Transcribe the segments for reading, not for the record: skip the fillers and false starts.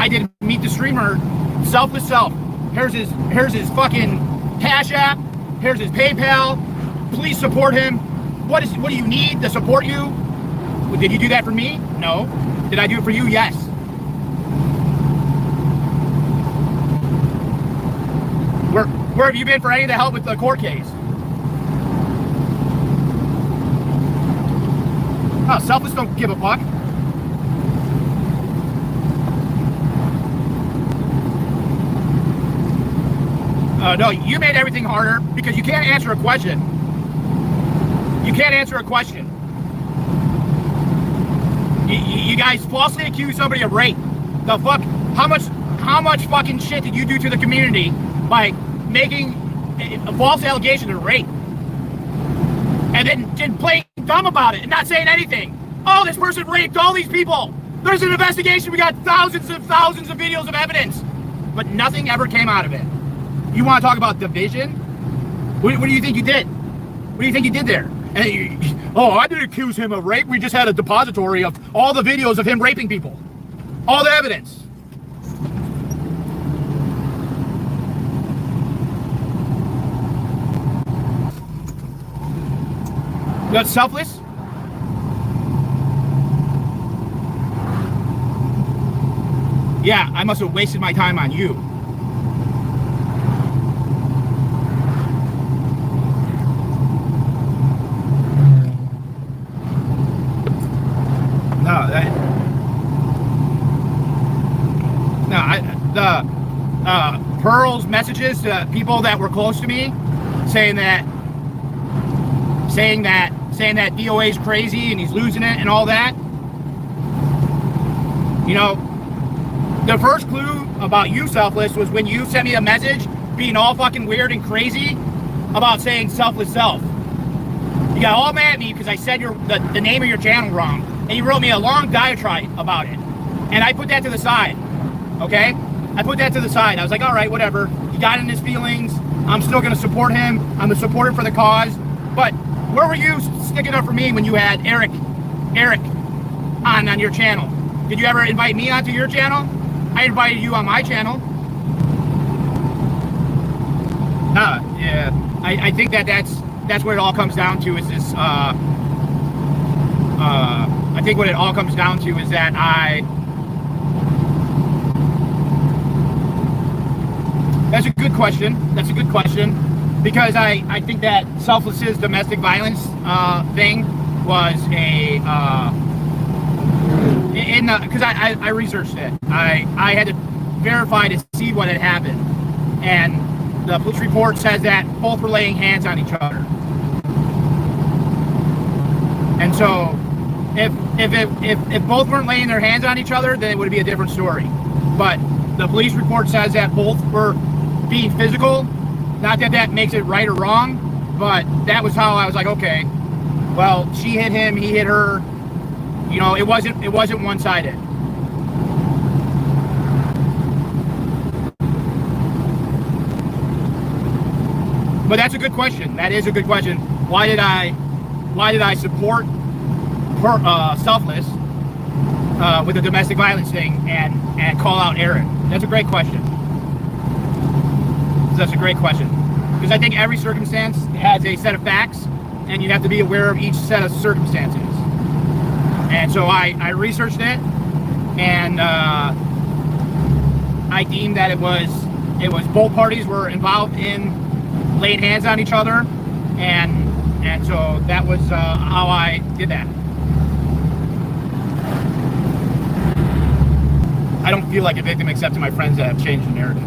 I did Meet the Streamer, Selfless Self. Here's his fucking Cash App. Here's his PayPal. Please support him. What do you need to support you? Did you do that for me? No. Did I do it for you? Yes. Where have you been for any of the help with the court case? Oh, Selfless don't give a fuck. No, you made everything harder because you can't answer a question. You can't answer a question. You guys falsely accuse somebody of rape. The fuck? How much fucking shit did you do to the community by making a false allegation of rape? And then playing dumb about it and not saying anything. Oh, this person raped all these people. There's an investigation. We got thousands and thousands of videos of evidence. But nothing ever came out of it. You want to talk about division? What do you think you did? What do you think you did there? And I didn't accuse him of rape. We just had a depository of all the videos of him raping people. All the evidence. That's selfless? Yeah, I must have wasted my time on you. Pearl's messages to people that were close to me, saying that DOA is crazy and he's losing it and all that. You know, the first clue about you, Selfless, was when you sent me a message being all fucking weird and crazy about saying selfless self. You got all mad at me because I said the name of your channel wrong, and you wrote me a long diatribe about it. And I put that to the side, okay? I put that to the side. I was like, all right, whatever. He got in his feelings. I'm still going to support him. I'm going to support him for the cause. But where were you sticking up for me when you had Eric on your channel? Did you ever invite me onto your channel? I invited you on my channel. Yeah. I think that's what it all comes down to is this. I think what it all comes down to is that That's a good question. That's a good question. Because I think that Selfless's domestic violence thing was because I researched it. I had to verify to see what had happened. And the police report says that both were laying hands on each other. And so if both weren't laying their hands on each other, then it would be a different story. But the police report says that both were being physical. Not that that makes it right or wrong, but that was how I was like, okay, well, she hit him, he hit her. You know, it wasn't one-sided. But that's a good question. That is a good question. Why did I support Selfless with the domestic violence thing and call out Aaron? That's a great question. That's a great question. Because I think every circumstance has a set of facts, and you have to be aware of each set of circumstances. And so I researched it, and I deemed that it was both parties were involved in laying hands on each other, and so that was how I did that. I don't feel like a victim except to my friends that have changed the narrative.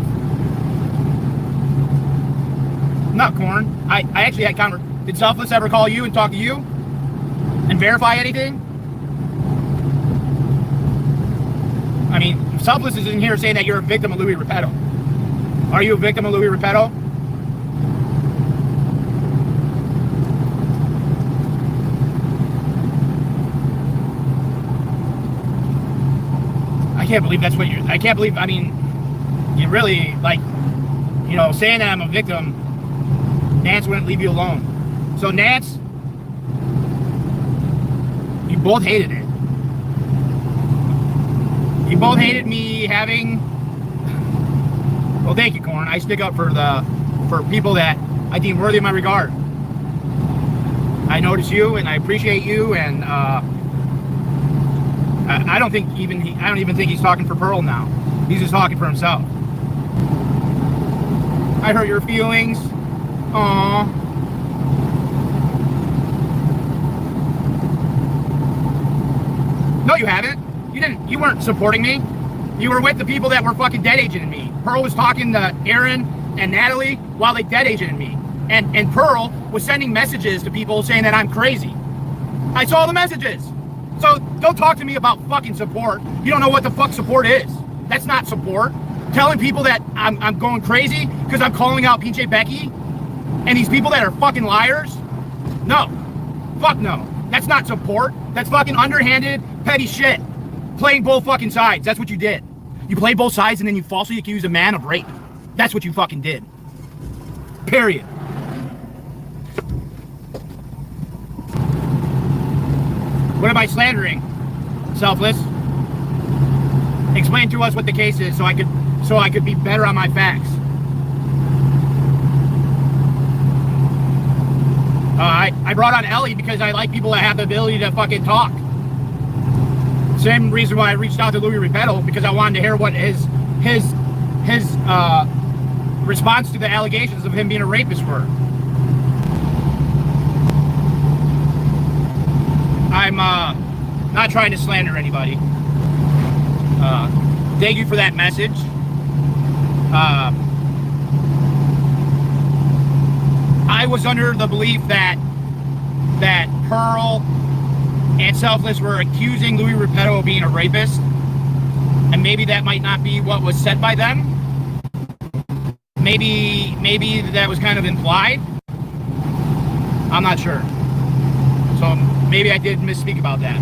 Not Corn. I actually had Did Selfless ever call you and talk to you and verify anything? I mean, Selfless is in here saying that you're a victim of Louis Repetto. Are you a victim of Louis Repetto? I can't believe that's what you're... I can't believe... I mean, you really, like, you know, saying that I'm a victim, Nance wouldn't leave you alone. So, Nance, you both hated it. You both hated me having... Well, thank you, Corn. I stick up for people that I deem worthy of my regard. I notice you, and I appreciate you, and I don't even think he's talking for Pearl now. He's just talking for himself. I hurt your feelings. Aww. No, you haven't. You didn't. You weren't supporting me. You were with the people that were fucking dead agenting me. Pearl was talking to Aaron and Natalie while they dead agented me. And Pearl was sending messages to people saying that I'm crazy. I saw the messages. So don't talk to me about fucking support. You don't know what the fuck support is. That's not support. Telling people that I'm going crazy because I'm calling out PJ Becky and these people that are fucking liars? No. Fuck no. That's not support. That's fucking underhanded, petty shit. Playing both fucking sides. That's what you did. You played both sides and then you falsely accused a man of rape. That's what you fucking did. Period. What am I slandering? Selfless. Explain to us what the case is so I could be better on my facts. I brought on Ellie because I like people that have the ability to fucking talk. Same reason why I reached out to Louis Repetto, because I wanted to hear what his response to the allegations of him being a rapist were. I'm not trying to slander anybody. Thank you for that message. I was under the belief that Pearl and Selfless were accusing Louis Repetto of being a rapist, and maybe that might not be what was said by them. Maybe that was kind of implied. I'm not sure. So maybe I did misspeak about that.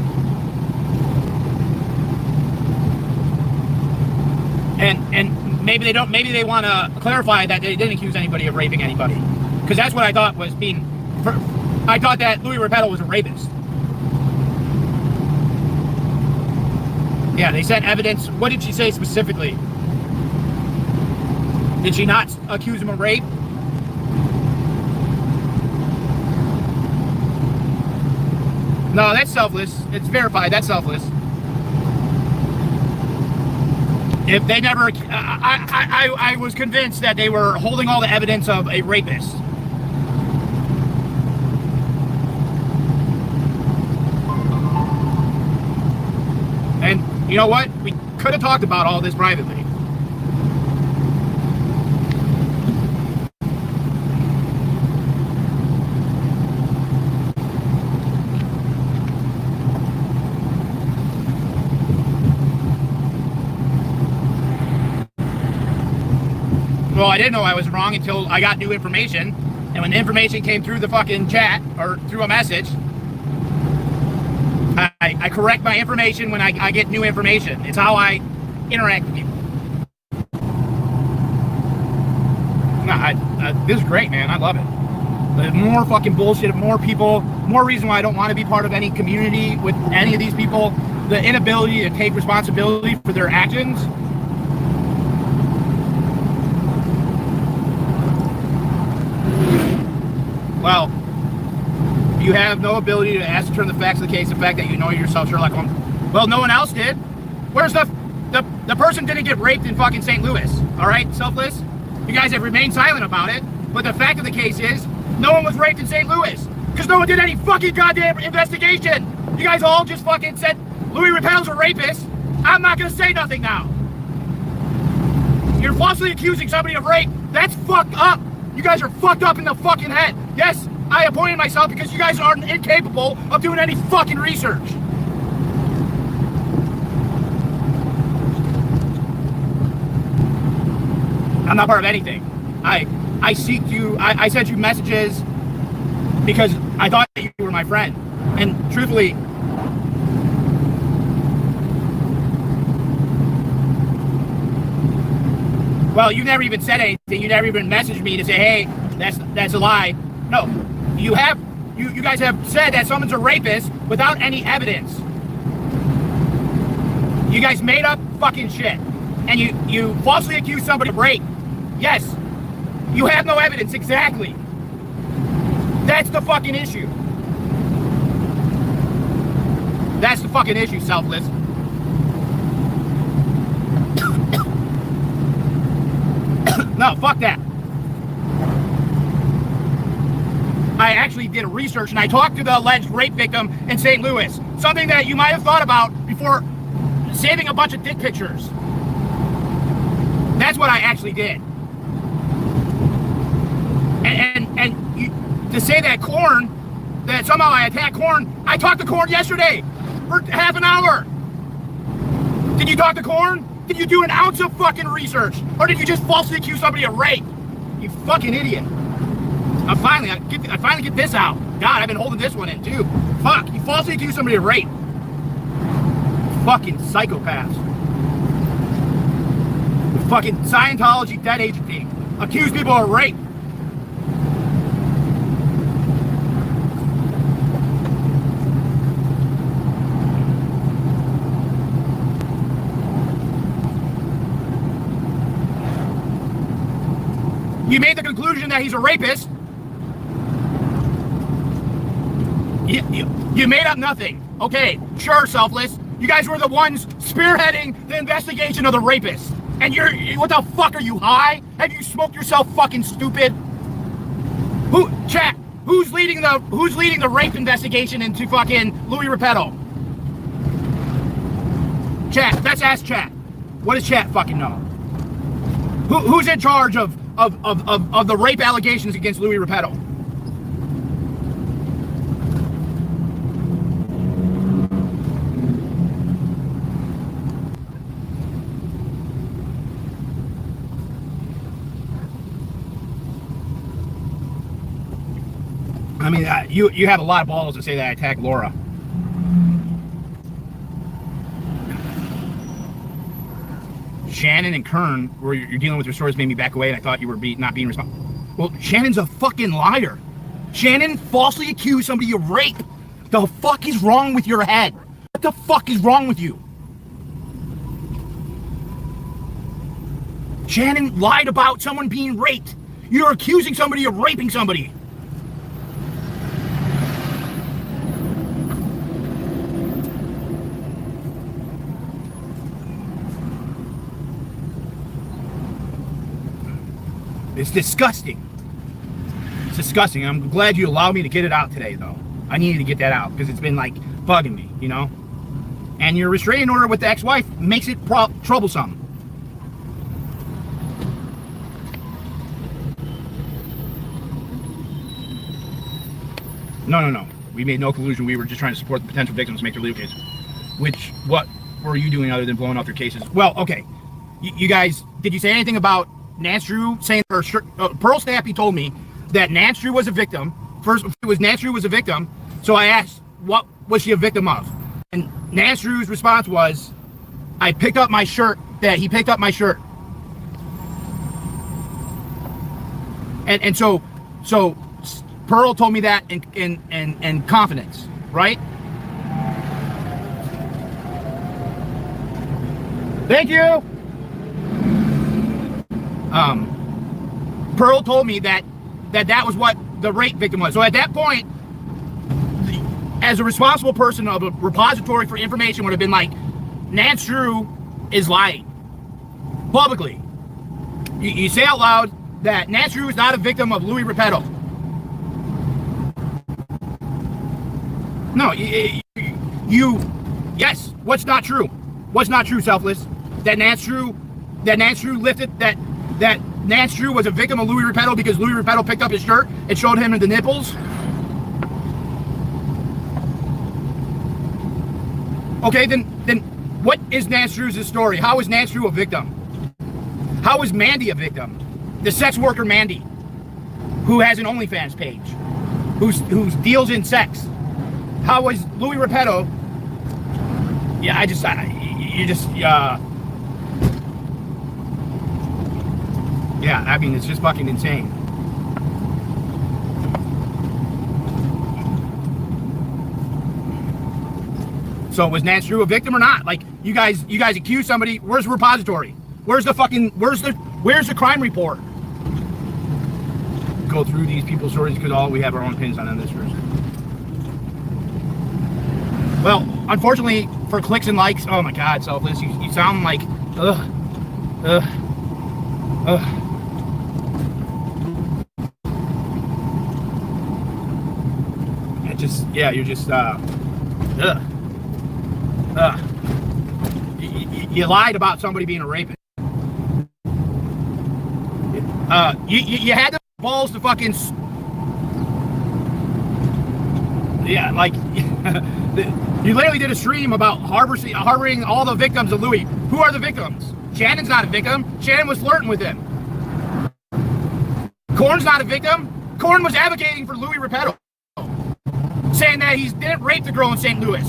And maybe they don't. Maybe they want to clarify that they didn't accuse anybody of raping anybody, because that's what I thought was being. I thought that Louis Repetto was a rapist. Yeah, they sent evidence. What did she say specifically? Did she not accuse him of rape? No, that's Selfless. It's verified. That's Selfless. If they never, I was convinced that they were holding all the evidence of a rapist. And you know what? We could have talked about all this privately. Well, I didn't know I was wrong until I got new information. And when the information came through the fucking chat or through a message, I correct my information when I get new information. It's how I interact with people. This is great, man. I love it. The more fucking bullshit, more people, more reason why I don't want to be part of any community with any of these people. The inability to take responsibility for their actions. Well, you have no ability to ascertain the facts of the case, the fact that you know yourself, Sherlock Holmes. Well, no one else did. Where's the person didn't get raped in fucking St. Louis, all right, Selfless? You guys have remained silent about it, but the fact of the case is, no one was raped in St. Louis, because no one did any fucking goddamn investigation. You guys all just fucking said Louis Repetto's a rapist. I'm not gonna say nothing now. You're falsely accusing somebody of rape. That's fucked up. You guys are fucked up in the fucking head. Yes, I appointed myself because you guys are incapable of doing any fucking research. I'm not part of anything. I seek you. I sent you messages because I thought that you were my friend. And truthfully, well, you never even said anything. You never even messaged me to say, hey, that's a lie. No, you guys have said that someone's a rapist without any evidence. You guys made up fucking shit. And you falsely accuse somebody of rape. Yes. You have no evidence, exactly. That's the fucking issue. That's the fucking issue, selfless. No, fuck that. I actually did a research and I talked to the alleged rape victim in St. Louis. Something that you might have thought about before saving a bunch of dick pictures. That's what I actually did. And you, to say that Korn, that somehow I attacked Korn, I talked to Korn yesterday for half an hour. Did you talk to Korn? Did you do an ounce of fucking research? Or did you just falsely accuse somebody of rape? You fucking idiot. I finally get this out. God, I've been holding this one in too. Fuck, you falsely accuse somebody of rape. Fucking psychopaths. The fucking Scientology dead agency. Accuse people of rape. You made the conclusion that he's a rapist. You made up nothing. Okay, sure, selfless. You guys were the ones spearheading the investigation of the rapist. And what the fuck, are you high? Have you smoked yourself fucking stupid? Chat, who's leading the rape investigation into fucking Louis Repetto? Chat, let's ask chat. What does chat fucking know? Who's in charge of the rape allegations against Louis Repetto? I mean, you have a lot of balls to say that I attacked Laura. Shannon and Kern, where you're dealing with your stories, made me back away, and I thought you were not being responsible. Well, Shannon's a fucking liar. Shannon falsely accused somebody of rape. The fuck is wrong with your head? What the fuck is wrong with you? Shannon lied about someone being raped. You're accusing somebody of raping somebody. It's disgusting. It's disgusting. I'm glad you allowed me to get it out today, though. I needed to get that out because it's been like bugging me, you know? And your restraining order with the ex-wife makes it troublesome. No. We made no collusion. We were just trying to support the potential victims to make their legal case. Which, what were you doing other than blowing up their cases? Well, okay. You guys, did you say anything about Nance Drew saying, or Pearl Snappy told me that Nance Drew was a victim. First, it was Nance Drew was a victim. So I asked, what was she a victim of? And Nance Drew's response was, I picked up my shirt, that he picked up my shirt. And so Pearl told me that in confidence, right? Thank you. Pearl told me that was what the rape victim was. So at that point, as a responsible person of a repository for information would have been like, Nance Drew is lying publicly. You say out loud that Nance Drew is not a victim of Louis Repetto. No, yes, what's not true? What's not true, selfless? That Nance Drew lifted, that Nance Drew was a victim of Louis Repetto because Louis Repetto picked up his shirt and showed him the nipples? Okay, then what is Nance Drew's story? How is Nance Drew a victim? How is Mandy a victim? The sex worker Mandy, who has an OnlyFans page, who deals in sex. How was Louis Repetto? Yeah, yeah, I mean, it's just fucking insane. So was Nance Drew a victim or not? Like, you guys accuse somebody. Where's the repository? Where's the crime report? Go through these people's stories because all we have our own opinions on this person. Well, unfortunately, for clicks and likes, oh my God, Selfless, you sound like, ugh. It just, yeah, you're just, You lied about somebody being a rapist. You had the balls to fucking, yeah, like, you literally did a stream about harboring all the victims of Louis. Who are the victims? Shannon's not a victim. Shannon was flirting with him. Korn's not a victim. Korn was advocating for Louis Repetto, saying that he didn't rape the girl in St. Louis.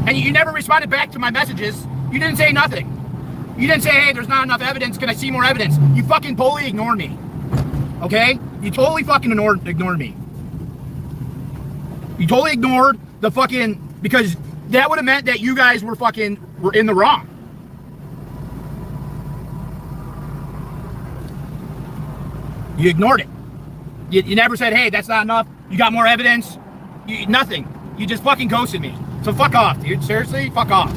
And you never responded back to my messages. You didn't say nothing. You didn't say, hey, there's not enough evidence. Can I see more evidence? You fucking totally ignored me. Okay? You totally fucking ignored me. You totally ignored the fucking, because that would have meant that you guys were in the wrong. You ignored it. You never said, hey, that's not enough. You got more evidence. Nothing. You just fucking ghosted me. So fuck off, dude. Seriously, fuck off.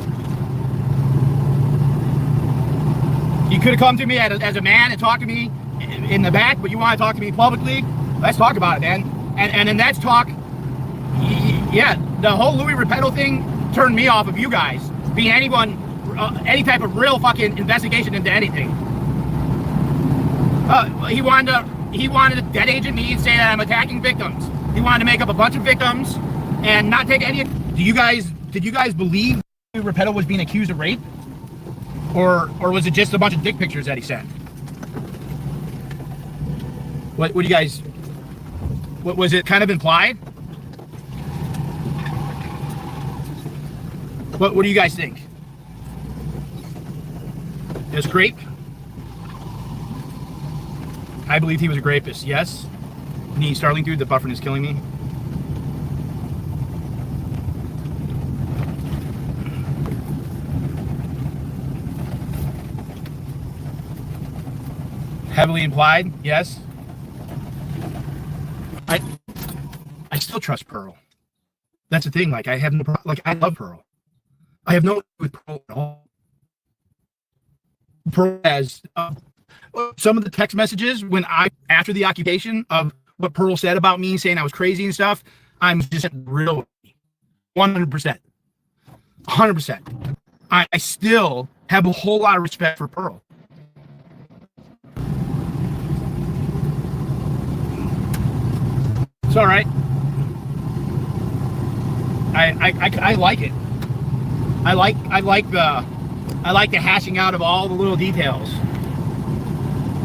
You could have come to me as a man and talked to me in the back, but you want to talk to me publicly? Let's talk about it, man. And then let's talk. Yeah, the whole Louis Repetto thing turned me off of you guys being any type of real fucking investigation into anything. He wanted to dead agent me and say that I'm attacking victims. He wanted to make up a bunch of victims and not take any. Did you guys believe Repetto was being accused of rape? Or was it just a bunch of dick pictures that he sent? What do you guys, what was it kind of implied? What do you guys think? It was grape? I believed he was a rapist, yes. Me, Starling dude, the buffering is killing me. Heavily implied, yes. I still trust Pearl. That's the thing. Like, I have no problem. Like, I love Pearl. I have no issue with Pearl at all. Pearl has some of the text messages after the occupation of what Pearl said about me, saying I was crazy and stuff. I'm just real 100%. 100%. I still have a whole lot of respect for Pearl. It's all right. I like it. I like the hashing out of all the little details.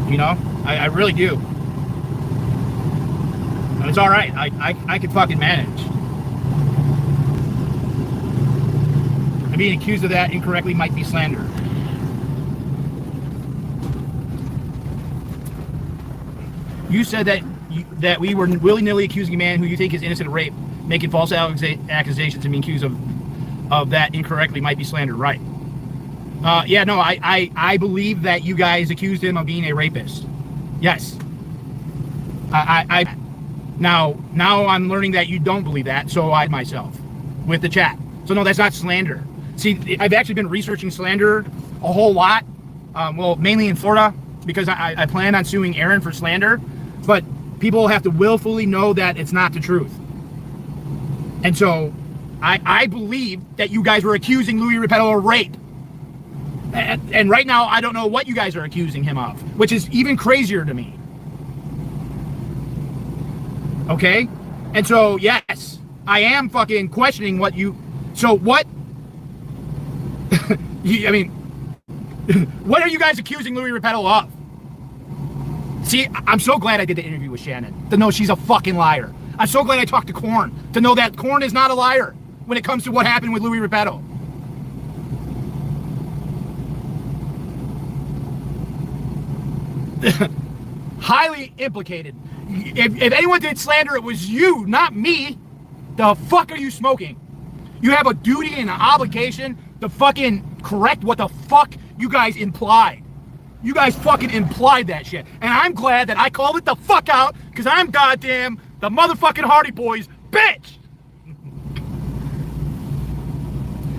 You know, I really do. And it's all right. I can fucking manage. And being accused of that incorrectly might be slander. You said that we were willy-nilly accusing a man who you think is innocent of rape, making false accusations and being accused of that incorrectly might be slander, right? Yeah, no, I believe that you guys accused him of being a rapist. Yes. Now I'm learning that you don't believe that, so I myself with the chat. So no, that's not slander. See, I've actually been researching slander a whole lot. Well, mainly in Florida, because I plan on suing Aaron for slander, but people have to willfully know that it's not the truth. And so I believe that you guys were accusing Louis Repetto of rape. And right now, I don't know what you guys are accusing him of, which is even crazier to me. Okay? And so, yes, I am fucking questioning what you... So what... I mean, what are you guys accusing Louis Repetto of? See, I'm so glad I did the interview with Shannon to know she's a fucking liar. I'm so glad I talked to Korn to know that Korn is not a liar when it comes to what happened with Louis Repetto. Highly implicated. If anyone did slander, it was you, not me. The fuck are you smoking? You have a duty and an obligation to fucking correct what the fuck you guys implied. You guys fucking implied that shit. And I'm glad that I called it the fuck out, because I'm goddamn the motherfucking Hardy Boys bitch.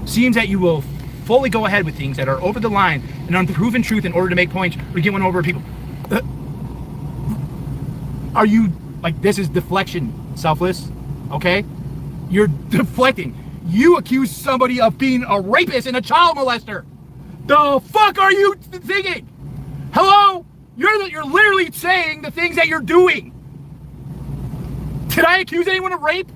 Seems that you will fully go ahead with things that are over the line and unproven truth in order to make points or get one over people. Are you, like, this is deflection, selfless, okay? You're deflecting. You accuse somebody of being a rapist and a child molester. The fuck are you thinking? Hello? You're literally saying the things that you're doing. Did I accuse anyone of rape?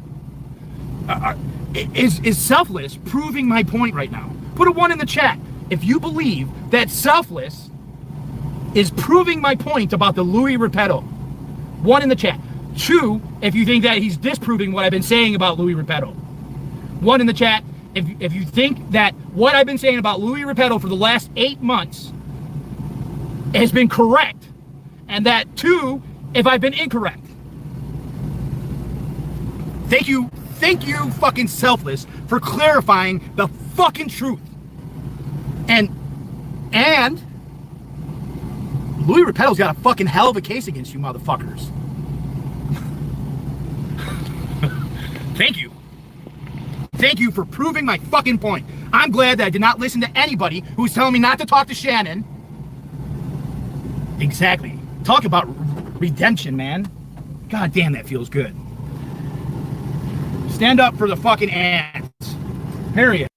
Is selfless proving my point right now? Put a 1 in the chat if you believe that selfless is proving my point about the Louis Repetto. 1 in the chat. 2, if you think that he's disproving what I've been saying about Louis Repetto. 1 in the chat if you think that what I've been saying about Louis Repetto for the last 8 months has been correct, and that 2, if I've been incorrect. Thank you fucking selfless for clarifying the fucking truth. And Louis Repetto's got a fucking hell of a case against you motherfuckers. Thank you. Thank you for proving my fucking point. I'm glad that I did not listen to anybody who was telling me not to talk to Shannon. Exactly. Talk about redemption, man. God damn, that feels good. Stand up for the fucking ants. Period.